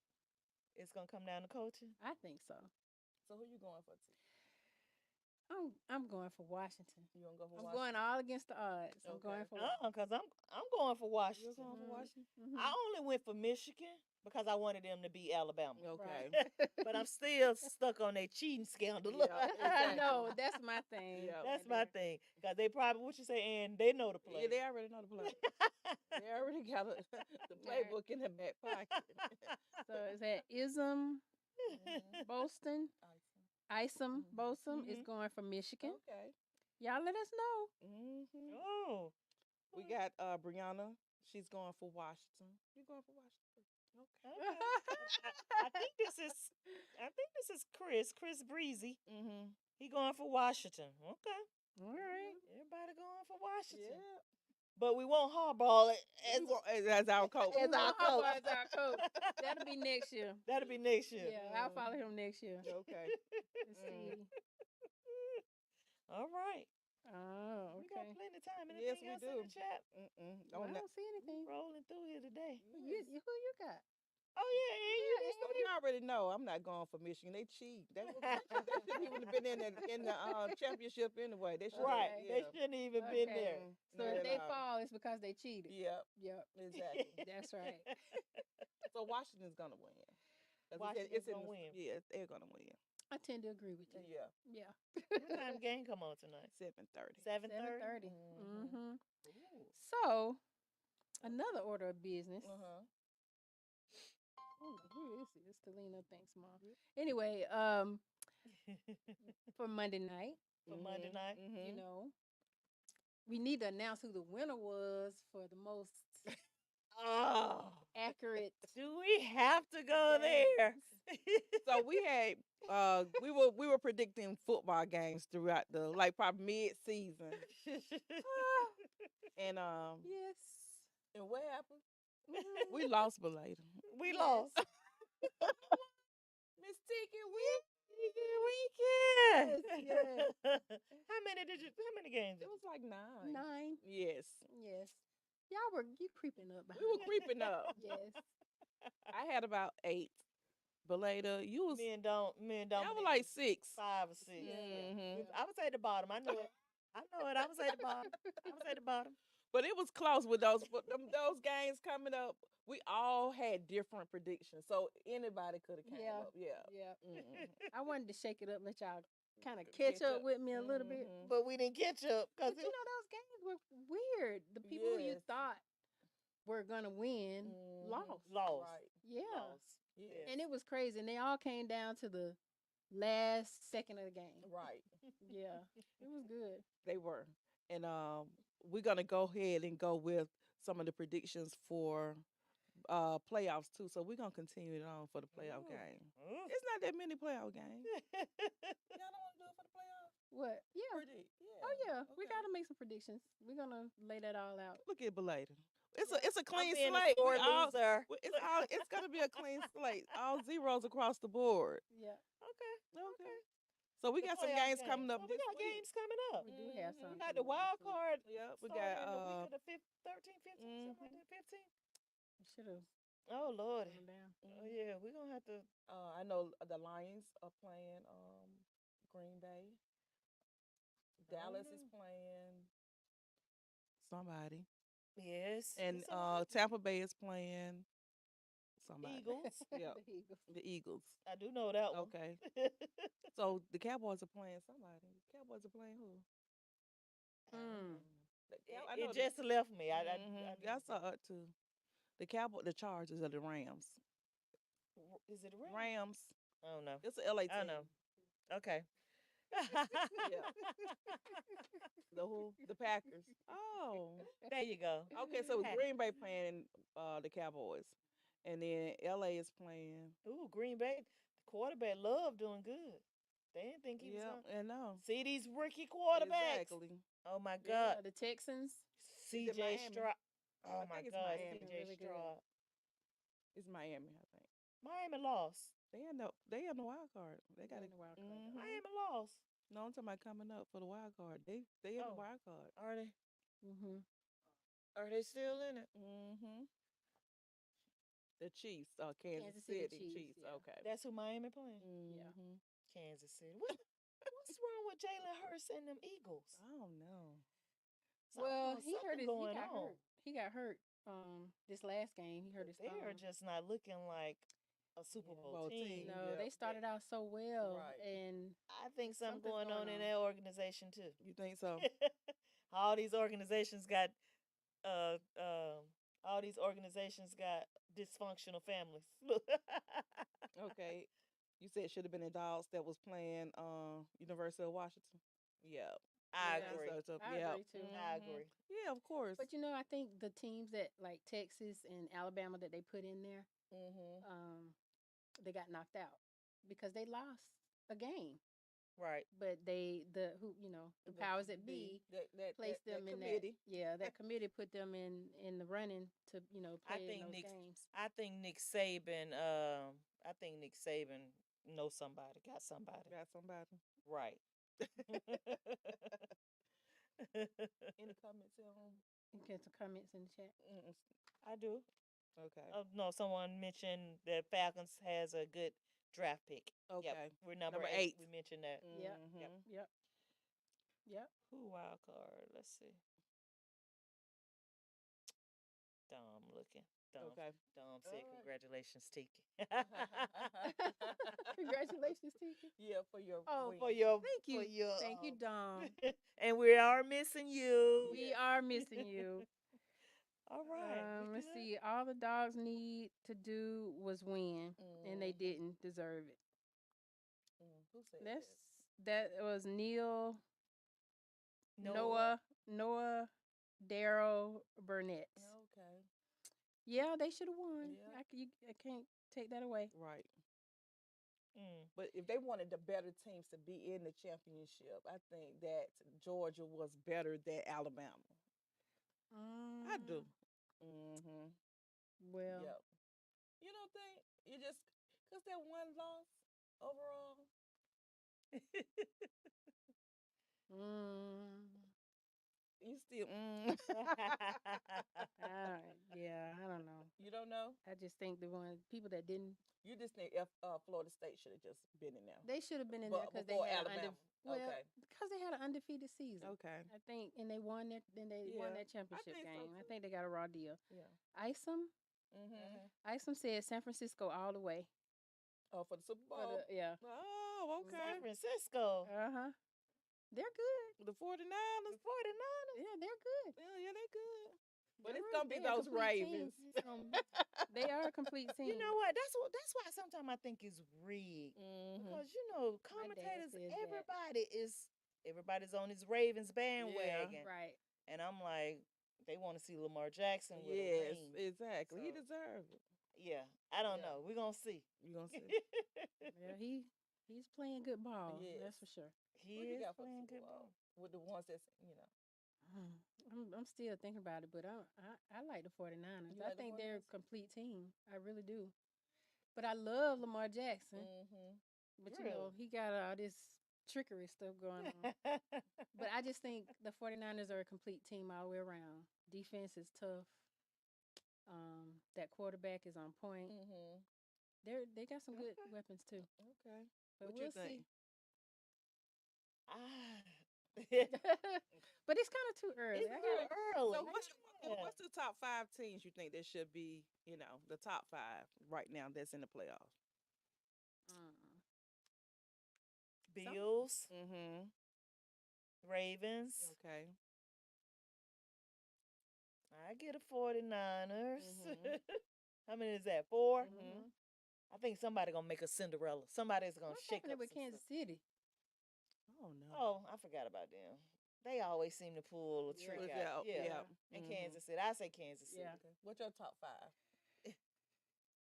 It's gonna come down to coaching. I think so. So who you going for? I'm going for Washington. You gonna go for I'm Washington? going all against the odds. I'm Okay. going for Cause I'm going for You're Washington. going for Mhm. Washington? Mhm. I only went for Michigan because I wanted them to beat Alabama. Okay. But I'm still stuck on that cheating scandal. Yeah, I exactly. know that's my thing. Yeah. That's right my there. thing. Because they probably, what you say, and they know the play. Yeah, they already know the play. They already got the playbook in the back pocket. So is that Ism Bolston? Isom Mhm. Bosom is Mhm. going for Michigan. Okay. Y'all let us know. Mhm. Oh. We got Brianna. She's going for Washington. You going for Washington? Okay. Okay. I think this is Chris Breezy. Mhm. He going for Washington. Okay. All right. Everybody going for Washington. Yeah. But we won't hardball it As our coach. as our Harbaugh coach. is our coach. That'll be next year. That'll be next year. Yeah, I'll follow him next year. Okay. Let's see. All right. Oh, We got okay. plenty of time. Yes, Anything we else in do. the chat? Well, I On that. don't see anything. Rolling through here today. Who you got? Oh yeah, yeah, So you already know I'm not going for Michigan. They cheat. They shouldn't even have been in the championship anyway. They should. Right. Okay. They shouldn't even been Okay. there. So if they fall, it's because they cheated. Yep. Yep. Exactly. That's right. So Washington's gonna win. 'Cause Washington's in gonna the- win. Yeah, they're gonna win. I tend to agree with you. Yeah. Yeah. What time game come on tonight? 7:30. 7:30. 7:30. Mm-hmm. Ooh. So, another order of business. Uh-huh. Who is this? Talina, thanks, Mom. Anyway, for Monday night, For Monday night. you know, we need to announce who the winner was for the most Oh. accurate. Do we have to go there? So we had we were predicting football games throughout the probably mid season. And Yes. and what happened? Mhm. We lost Belay. We lost. Miss Tiki, Weekend. Yes, How many games? it was like 9. 9. Yes. Yes. You creeping up. We were creeping up. Yes. I had about 8. Belay, you was Men don't. I was like 6. 5 or 6. Mhm. I would say the bottom. I know it. I would say the bottom. I would say the bottom. But it was close with those those games coming up. We all had different predictions, so anybody could have came Yeah. up. Yeah. Yeah. Mhm. I wanted to shake it up, let y'all kind of Catch catch up up. with me a little bit. Mhm. But we didn't catch up because But you know, those games were weird. The people who you Yes. thought were gonna win Mhm. lost. lost. Right. Yeah. Lost. Yeah. And it was crazy. And they all came down to the last second of the game. Right. Yeah, it was good. They were. And we're gonna go ahead and go with some of the predictions for playoffs too. So we're gonna continue it on for the playoff Ooh. game. Ooh. It's not that many playoff games. Y'all don't want to do it for the playoffs? What? Yeah. Predict. Yeah. Oh yeah, we Okay. gotta make some predictions. We're gonna lay that all out. Look at Belated. It's a I'm clean being a slate. sore loser. It's gonna be a clean slate. All zeros across the board. Yeah, Okay. Okay. So we The got some playoff games coming up Well, this we got week. games coming up. we do have Mhm. some. We got the wild card. Yeah, we starting got in the week of the 13th, 15th, something like that. 15th. Should have Oh Lord. down. Oh yeah, we're gonna have to. I know the Lions are playing Green Bay. Dallas is know. playing somebody. Yes. And it's a lot. Tampa Bay is playing somebody. Eagles. Yeah, The Eagles. the Eagles. I do know that one. Okay. So the Cowboys are playing somebody. Cowboys are playing who? Mm. I it know the- just left me. Mhm. I saw it too. The Chargers are the Rams. Is it a Rams? Rams. I don't know. It's a LA team. I don't know. Okay. The who? The Packers. Oh. There you go. Okay, so Packers. Green Bay playing the Cowboys. And then LA is playing. Ooh, Green Bay. The quarterback love doing good. They didn't think he was Yeah, gonna I know. see these rookie quarterbacks. Exactly. Oh my Yeah, God. the Texans. He's in CJ Miami. Stroud. I Oh my think it's God, Miami. CJ Really good. Stroud. It's Miami, I think. Miami lost. They in the wild card. They got in the wild card. Mhm. Miami lost. No, I'm talking about coming up for the wild card. They in the Oh. wild card. Are they? Mm-hmm. Are they still in it? Mm-hmm. The Chiefs, Kansas Kansas City City Chiefs, yeah. Okay. That's who Miami playing. Mm-hmm. Kansas City. What's wrong with Jalen Hurts and them Eagles? I don't know. Well, he hurt Something his. He going got on. hurt. He got hurt. This last game, he hurt his They are thumb. just not looking like a Super Yeah. Bowl Bowl team. team. No, Yep. they started out so well, Right. and I think something Something's going on going in on. that organization too. You think so? all these organizations got all these organizations got dysfunctional families. Okay. You said it should have been the Dogs that was playing University of Washington. Yeah. I Yeah. agree. I agree too. I Mhm. agree. Yeah, of course. But I think the teams that like Texas and Alabama that they put in there, Mm-hmm. they got knocked out because they lost a game. Right. But the powers that be placed them in committee. that. Yeah, that committee put them in the running to I play in think those Nick games. I think Nick Saban knows somebody, got somebody. Got somebody. Right. Any comments on? Get some comments in the chat. I do. Okay. No, someone mentioned that Falcons has a good draft pick. Okay. Yep. We're number Number 8. eight. We mentioned that. Yep. Mhm. Yep. Who wild card? Let's see. Dom looking. Dom. Okay. Dom said, Alright. "Congratulations, Tiki." Congratulations, Tiki. Yeah, for your Oh, win. for your Thank you. for your, Thank you, Dom. and we are missing you. We are missing you. All right. we Let's good? see. All the dogs need to do was win, and they Mhm. didn't deserve it. Who said That was Neil, Noah. Noah, Daryl Burnett. that? Okay. Yeah, they should have won. Yeah. I can't take that away. Right. Mm. But if they wanted the better teams to be in the championship, I think that Georgia was better than Alabama. I do. Mm-hmm. Well, Yep. You don't think you just because that one loss overall? You still yeah, I don't know. You don't know? I just think the people that didn't, You just think Florida State should have just been in there. they should have been in there because they Before had Alabama. Okay. because they had an undefeated season. Okay. I think, and they won that. Then they won Yeah, that championship think so, game. I too. think they got a raw deal. Yeah. Isom said San Francisco all the way. Oh, for the Super For Bowl. yeah. Oh, San okay. Francisco. They're good. The 49ers. The 49ers. Yeah, they're good. Yeah, they good. But it's You're gonna right, be they a those complete team. Ravens. It's they are a complete team. You know what? That's why sometimes I think it's rigged. Mhm. Because My dad commentators, says that. everybody's on this Ravens bandwagon. Right. And I'm like, they want to see Lamar Jackson with a Yes, ring. exactly. He So, deserved it. yeah, I don't Yeah. know. We're gonna see. You gonna see? Yeah, he's playing good ball. Yes. That's for sure. He Who you is got for the playing Super good Bowl? ball. With the ones that's I'm still thinking about it, but I like the 49ers. You I like the think they're a 49ers? complete team. I really do. But I love Lamar Jackson. Mm-hmm. But you know, he got all this trickery stuff going on. But I just think the 49ers are a complete team all the way around. Defense is tough. That quarterback is on point. Mm-hmm. They got some good Okay. weapons too. Okay. But What we'll you think? see. Ah. But it's kind of too early. It's I too gotta, early. So what's Yeah. what's the top 5 teams you think that should be, the top 5 right now that's in the playoffs? mm, Bills, Mm-hmm. Ravens. Okay. I get a 49ers. Mhm. How many is that? 4? Mhm. I think somebody gonna make a Cinderella. Somebody's gonna what's shake happening up with some Kansas stuff. City? Oh no. Oh, I forgot about them. They always seem to pull a Yeah. trick Look out. out. Yeah. Yeah. And Mhm. Kansas City. I say Kansas City. Yeah. Okay. What's your top 5?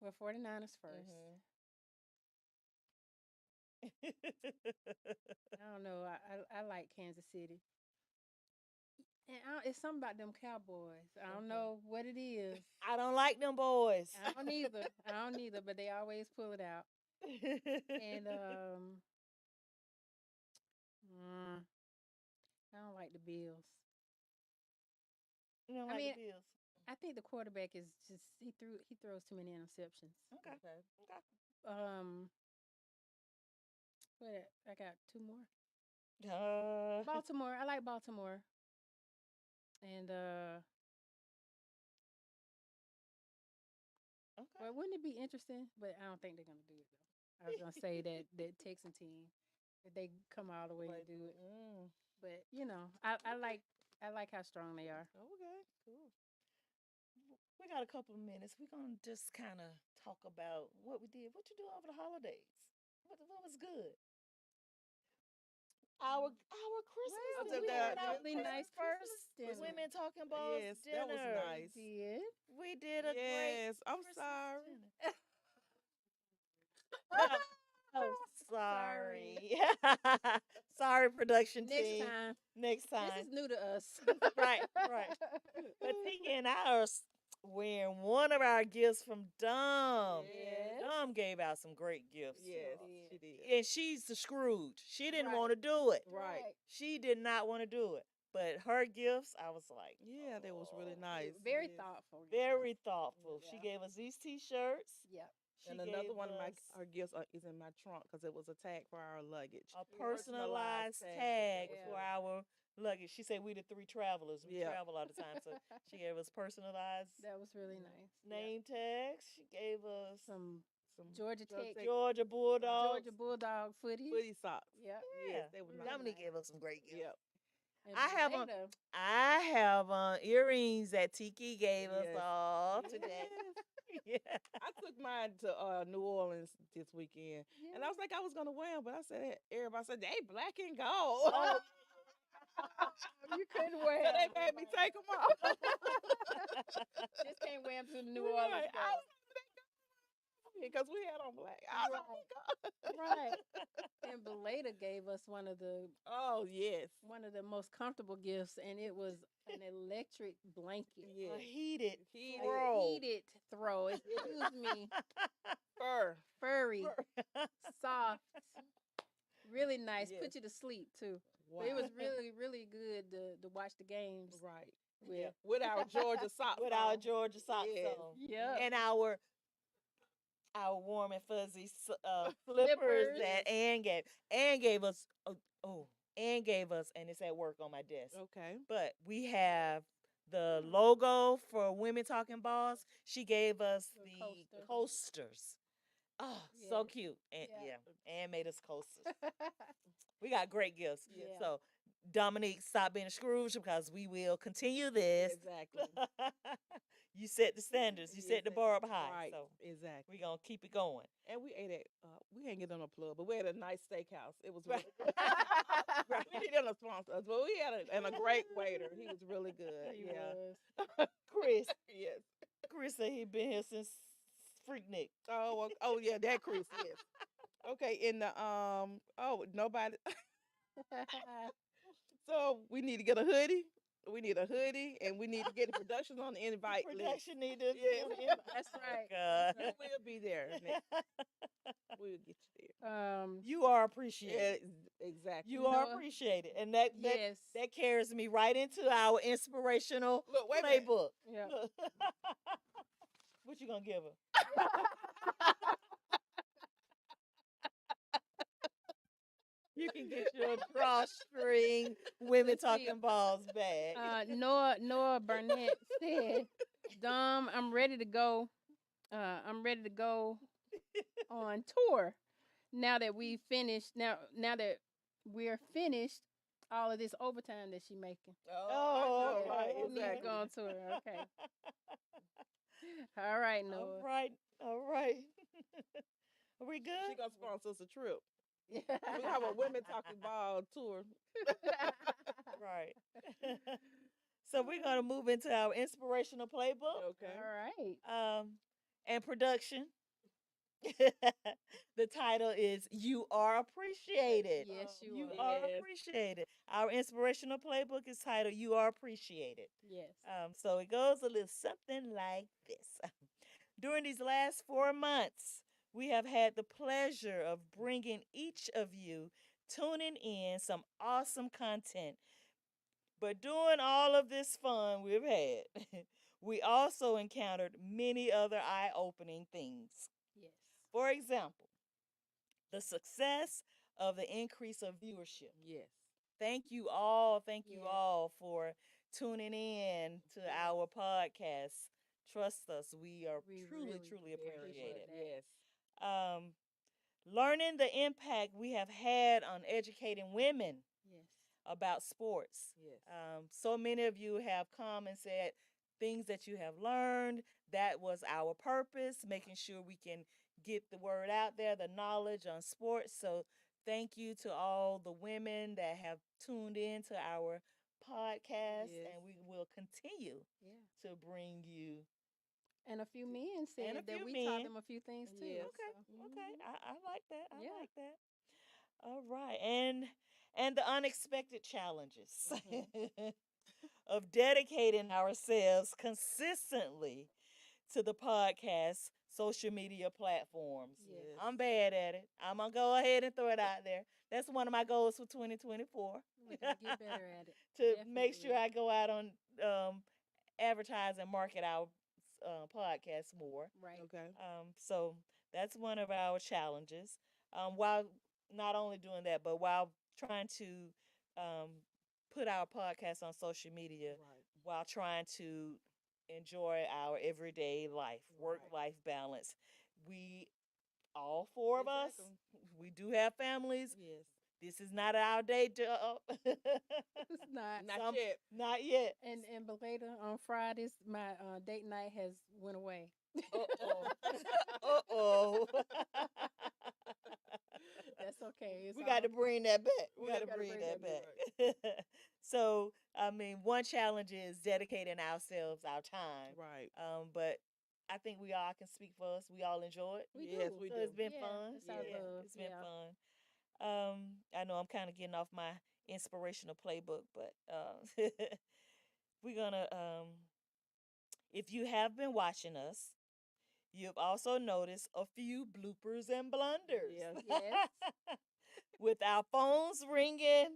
Well, 49ers first. Mhm. I don't know. I like Kansas City. And it's something about them Cowboys. I don't Mhm. know what it is. I don't like them boys. I don't either. I don't either, but they always pull it out. And I don't like the Bills. You don't I like mean, the Bills. I think the quarterback is just he throws too many interceptions. Okay. Okay. Um, what I got 2 more. Uh, Baltimore. I like Baltimore. And okay. well, wouldn't it be interesting? But I don't think they're gonna do it though. I was gonna say that Texan team, if they come all the way and do it. But I like how strong they are. Okay. Cool. We got a couple of minutes. We're gonna just kind of talk about what we did. What you do over the holidays? What was good? Our Christmas. Well, dinner. we We had had a our really nice first Christmas dinner. women talking balls Yes, dinner. that was nice. Did We did a great. Yes, I'm Christmas sorry. dinner. Oh, sorry. Sorry, production next team. time? Next time. This is new to us. Right, right. But Tika and I are wearing one of our gifts from Dom. Yes. Dom gave out some great gifts. Yes, y'all. she did. And she's the Scrooge. She didn't Right. want to do it. Right. She did not want to do it. But her gifts, I was like, Yeah, that was really oh, nice. Very Yes. thoughtful. very thoughtful. She Yeah. gave us these T-shirts. Yep. She And another gave one of us our gifts is in my trunk because it was a tag for our luggage. a personalized tag. tag Yeah. for our luggage. She said we the 3 travelers. We Yeah. travel all the time. So she gave us personalized That was really nice. name tags. She gave us Some Some Georgia Tech, Georgia Bulldogs. Georgia Bulldog footies. footy socks. Yep. Yes, they were nice. Dominique gave us some great gifts. Yep. And I have on- Jada, I have earrings that Tiki gave us Yes. all today. yeah. I took mine to New Orleans this weekend, and I was like, I was gonna wear them, but I said, everybody said they black and gold. you couldn't So wear they 'em. made me take them off. Just can't wear them to the New Orleans Right. game. Because we had on black. I was like, Right. And Beleda gave us one of the yes. most comfortable gifts, and it was an electric blanket. Yes. A heated Heated. throw. Heated throw. Excuse me. Fur. Furry, soft, really nice. Yes. Put you to sleep too. Wow. But it was really, really good to watch the games right. with. Yeah. With our Georgia socks. With our on. Georgia socks Yes. on. Yep. And our warm and fuzzy flippers Flippers. that Ann gave. Ann gave us Ann gave us, and it's at work on my desk. Okay. But we have the logo for Women Talking Balls. She gave us The the coaster. coasters. Oh, so Yes. cute. And Yeah. Ann made us coasters. We got great gifts. Yeah. So Dominique, stop being a Scrooge because we will continue this. Exactly. You set the standards. You set the Yes, bar up high. Right. So Exactly. we're going to keep it going. And we ate at we ain't get on a plug, but we had a nice steakhouse. It was Right. really right. We didn't sponsor us, but we had a great waiter. He was really good. He Yeah. was. Chris. Yes. Chris said he been here since Freaknik. Oh yeah, that Chris, yes. Okay, in the nobody so we need to get a hoodie. We need a hoodie and we need to get the production on the invite list. Production need to. Yeah. That's right. God. We will be there. We'll get you there. You are appreciated. Yeah, exactly. You are know- appreciated. And that Yes. that carries me right into our inspirational Look, wait a minute. playbook. Yeah. Look. What you gonna give her? You can get your drawstring women talking balls bag. Noah Burnett said, "Dom, I'm ready to go. I'm ready to go on tour now that we finished. Now that we're finished, all of this overtime that she making. Oh, Yeah, right, we need to exactly. go on tour. Okay. All right, Noah. All right, all right. Are we good? She gonna sponsor us a trip. Yeah. We have a women talking ball tour. Right. So we're gonna move into our inspirational playbook. Okay. All right. And production. The title is "You Are Appreciated." Yes, you You are. are Yes. appreciated. Our inspirational playbook is titled "You Are Appreciated." Yes. So it goes a little something like this. During these last 4 months, we have had the pleasure of bringing each of you tuning in some awesome content. But during all of this fun we've had, we also encountered many other eye opening things. Yes. For example, the success of the increase of viewership. Yes. Thank you all. Thank you Yes. all for tuning in to our podcast. Trust us, we are We truly, really truly very appreciate it. much. Yes. Um, learning the impact we have had on educating women Yes. about sports. Yes. So many of you have come and said things that you have learned. That was our purpose, making sure we can get the word out there, the knowledge on sports. So thank you to all the women that have tuned in to our podcast, Yes. and we will continue Yeah. to bring you. And a few men said a that few we men. taught them a few things too. Yes. Okay, so- okay, I like that. I Yeah. like that. All right, and the unexpected challenges of dedicating ourselves consistently to the podcast social media platforms. Yes. I'm bad at it. I'm gonna go ahead and throw it out there. That's one of my goals for 2024 We gotta get better at it. to make sure Definitely. I go out on advertise and market our podcast more. Right. Okay. So that's one of our challenges. While not only doing that, but while trying to put our podcast on social media, Right. while trying to enjoy our everyday life, work life balance. We, all four of us, Exactly. we do have families. Yes. This is not our day job. It's not. Not Some- yet. Not yet. And but later on Fridays, my date night has went away. Uh-oh. Uh-oh. That's okay. It's We got to all- bring that back. We We got to gotta bring bring that that back. So, I mean, one challenge is dedicating ourselves, our time. Right. But I think we all can speak for us. We all enjoy it. We Yes, do. we So do. it's been Yeah, fun. it's our love, It's been yeah. fun. I know I'm kind of getting off my inspirational playbook, but we're gonna. If you have been watching us, you've also noticed a few bloopers and blunders. Yes. Yes. With our phones ringing,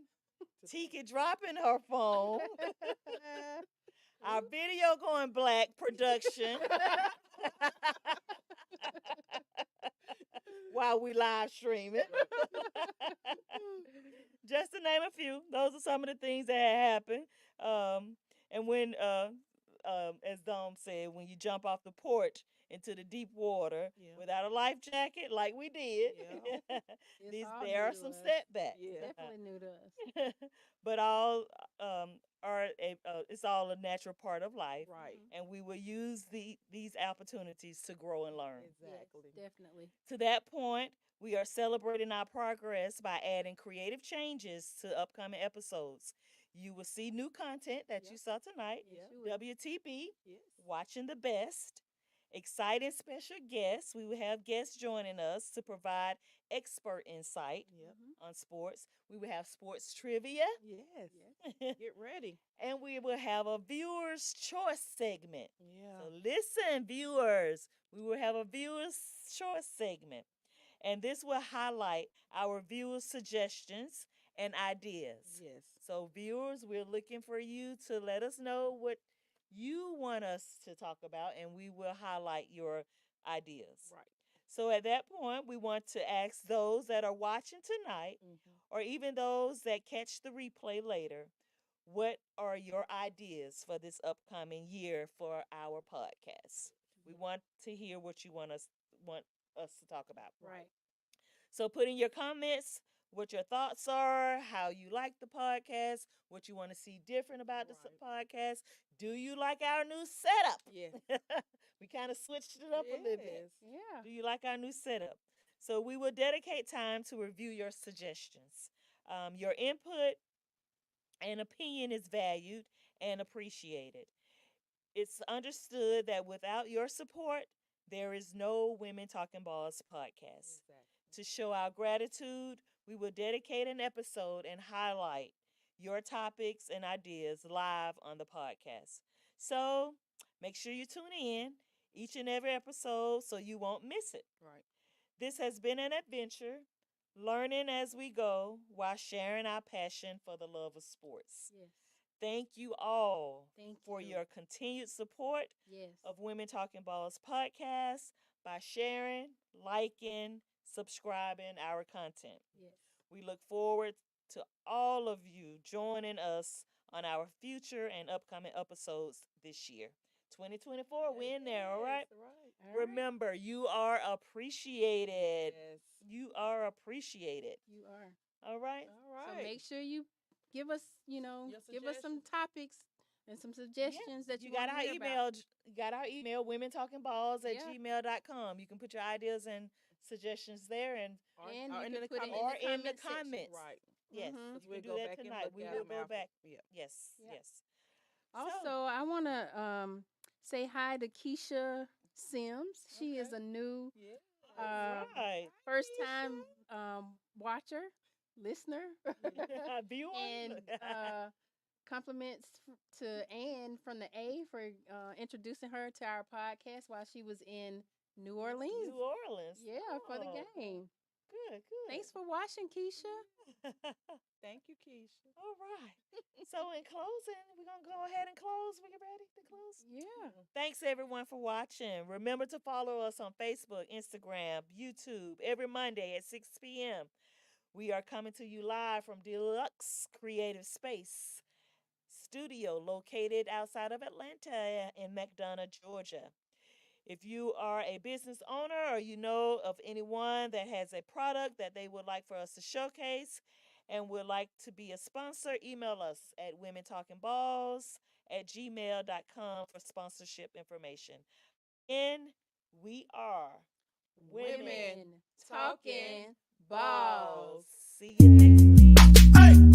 Tika dropping her phone, our video going black production while we live streaming. Just to name a few, those are some of the things that had happened. And when, as Dom said, when you jump off the porch into the deep water Yeah. without a life jacket like we did. Yeah. It's all There new are to some us. setbacks. Yeah. Definitely new to us. But all it's all a natural part of life, Right. and we will use these opportunities to grow and learn. Exactly. Yes, definitely. To that point, we are celebrating our progress by adding creative changes to upcoming episodes. You will see new content that you Yep. saw tonight. Yes, Yep. you will. WTB, Yes. watching the best. Exciting special guests. We will have guests joining us to provide expert insight Yep. on sports. We will have sports trivia. Yes. and Get ready. we will have a viewer's choice segment. Yeah. So listen, viewers, we will have a viewer's choice segment. And this will highlight our viewers' suggestions and ideas. Yes. So, viewers, we're looking for you to let us know what you want us to talk about, and we will highlight your ideas. Right. So, at that point, we want to ask those that are watching tonight, or even those that catch the replay later, what are your ideas for this upcoming year for our podcast? We want to hear what you want us to talk about. Right. So put in your comments what your thoughts are, how you like the podcast, what you want to see different about the podcast. Do you like our new setup? Yeah. We kind of switched it up a little bit. Yes. Yeah. Do you like our new setup? So we will dedicate time to review your suggestions. Your input and opinion is valued and appreciated. It's understood that without your support, there is no Women Talking Balls podcast. Exactly. To show our gratitude, we will dedicate an episode and highlight your topics and ideas live on the podcast. So make sure you tune in each and every episode so you won't miss it. Right. This has been an adventure, learning as we go while sharing our passion for the love of sports. Yes. Thank you all Thank for you. your continued support Yes. of Women Talking Balls podcast by sharing, liking, subscribing our content. Yes. We look forward to all of you joining us on our future and upcoming episodes this year. 2024, we in there, all right? Yes, right. All right. Remember, you are appreciated. Yes. You are appreciated. You are. All right? All right. So make sure you give us, Your give us some suggestions. topics and some suggestions that you got wanna our hear email. about. You got our email, womentalkingballs at Yeah. gmail.com. You can put your ideas and suggestions there, and And or you in can the put it in comments. or in the comment section. comments. Right. Yes, Mhm. you We'll can do go that back and tonight. look We at will them go after. back. Yeah. Yes, Yeah. yes. Also, So- I want to say hi to Keisha Sims. She is Okay. a new Yeah. Right. first time watcher, listener, Viewer. and compliments to Anne from the A for introducing her to our podcast while she was in New Orleans. New Orleans. Yeah, for the Oh, game. Good, good. Thanks for watching, Keisha. Thank you, Keisha. All right. So in closing, we're going to go ahead and close. We get ready to close? Yeah. Thanks everyone for watching. Remember to follow us on Facebook, Instagram, YouTube every Monday at 6 p.m. We are coming to you live from Deluxe Creative Space Studio located outside of Atlanta in McDonough, Georgia. If you are a business owner or you know of anyone that has a product that they would like for us to showcase and would like to be a sponsor, email us at womentalkingballs@gmail.com for sponsorship information. And we are Women Talking Talking balls. Balls. See you next week. Hey!